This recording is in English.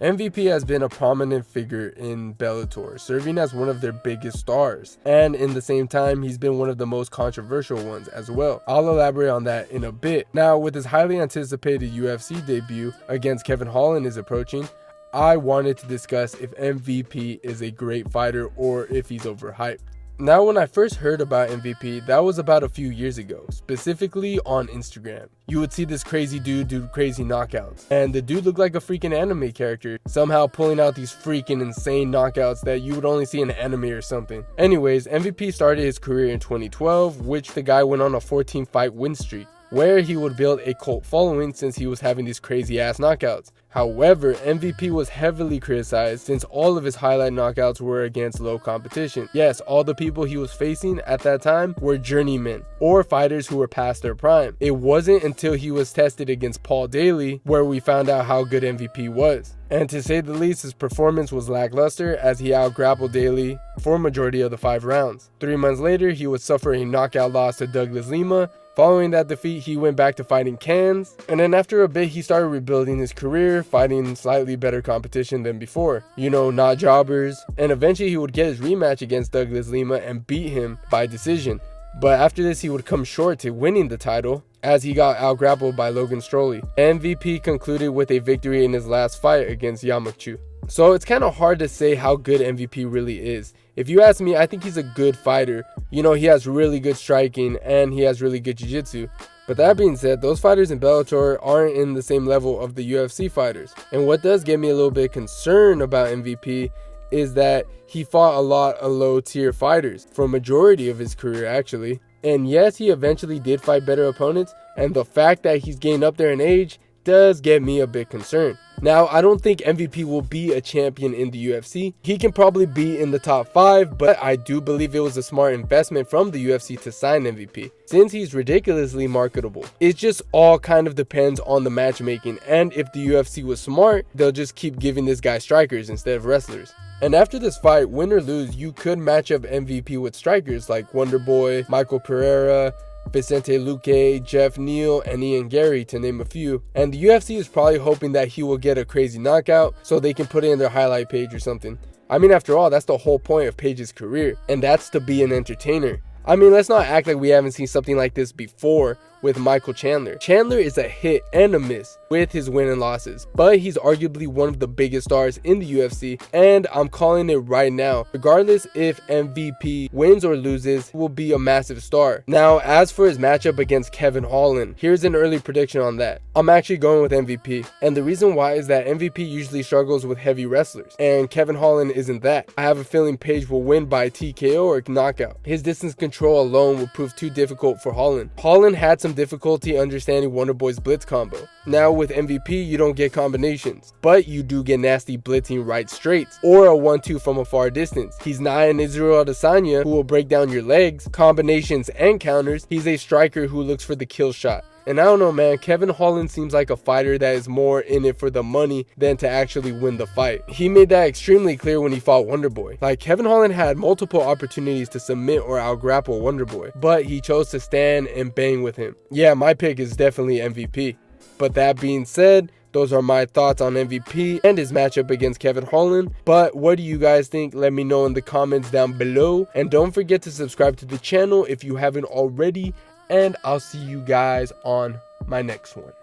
MVP has been a prominent figure in Bellator, serving as one of their biggest stars, and in the same time he's been one of the most controversial ones as well. I'll elaborate on that in a bit. Now, with his highly anticipated UFC debut against Kevin Holland is approaching, I wanted to discuss if MVP is a great fighter or if he's overhyped. Now, when I first heard about MVP, that was about a few years ago, specifically on Instagram. You would see this crazy dude do crazy knockouts, and the dude looked like a freaking anime character, somehow pulling out these freaking insane knockouts that you would only see in an anime or something. Anyways, MVP started his career in 2012, which the guy went on a 14-fight win streak, where he would build a cult following since he was having these crazy ass knockouts. However, MVP was heavily criticized since all of his highlight knockouts were against low competition. Yes, all the people he was facing at that time were journeymen or fighters who were past their prime. It wasn't until he was tested against Paul Daly where we found out how good MVP was. And to say the least, his performance was lackluster as he out-grappled Daly for a majority of the 5 rounds. 3 months later, he would suffer a knockout loss to Douglas Lima. Following that defeat, he went back to fighting Cans, and then after a bit he started rebuilding his career, fighting slightly better competition than before. You know, not jobbers, and eventually he would get his rematch against Douglas Lima and beat him by decision. But after this he would come short to winning the title as he got out-grappled by Logan Stroley. MVP concluded with a victory in his last fight against Yamachu. So it's kind of hard to say how good MVP really is. If you ask me, I think he's a good fighter. You know, he has really good striking and he has really good jiu-jitsu. But that being said, those fighters in Bellator aren't in the same level of the UFC fighters. And what does get me a little bit concerned about MVP is that he fought a lot of low-tier fighters for a majority of his career actually. And yes, he eventually did fight better opponents, and the fact that he's getting up there in age does get me a bit concerned. Now, I don't think MVP will be a champion in the UFC. He can probably be in the top 5, but I do believe it was a smart investment from the UFC to sign MVP, since he's ridiculously marketable. It just all kind of depends on the matchmaking, and if the UFC was smart, they'll just keep giving this guy strikers instead of wrestlers. And after this fight, win or lose, you could match up MVP with strikers like Wonderboy, Michael Pereira, Vicente Luque, Jeff Neal, and Ian Gary, to name a few. And the UFC is probably hoping that he will get a crazy knockout so they can put it in their highlight page or something. I mean, after all, that's the whole point of Page's career, and that's to be an entertainer. I mean, let's not act like we haven't seen something like this before with Michael Chandler. Chandler is a hit and a miss with his win and losses, but he's arguably one of the biggest stars in the UFC, and I'm calling it right now. Regardless if MVP wins or loses, he will be a massive star. Now, as for his matchup against Kevin Holland, here's an early prediction on that. I'm actually going with MVP, and the reason why is that MVP usually struggles with heavy wrestlers, and Kevin Holland isn't that. I have a feeling Page will win by TKO or knockout. His distance control alone would prove too difficult for Holland. Holland had some difficulty understanding Wonderboy's blitz combo. Now with MVP, you don't get combinations, but you do get nasty blitzing right straights or a 1-2 from a far distance. He's not an Israel Adesanya who will break down your legs, combinations and counters. He's a striker who looks for the kill shot. And I don't know, man, Kevin Holland seems like a fighter that is more in it for the money than to actually win the fight. He made that extremely clear when he fought Wonderboy. Like, Kevin Holland had multiple opportunities to submit or out-grapple Wonderboy, but he chose to stand and bang with him. Yeah, my pick is definitely MVP. But that being said, those are my thoughts on MVP and his matchup against Kevin Holland. But what do you guys think? Let me know in the comments down below. And don't forget to subscribe to the channel if you haven't already. And I'll see you guys on my next one.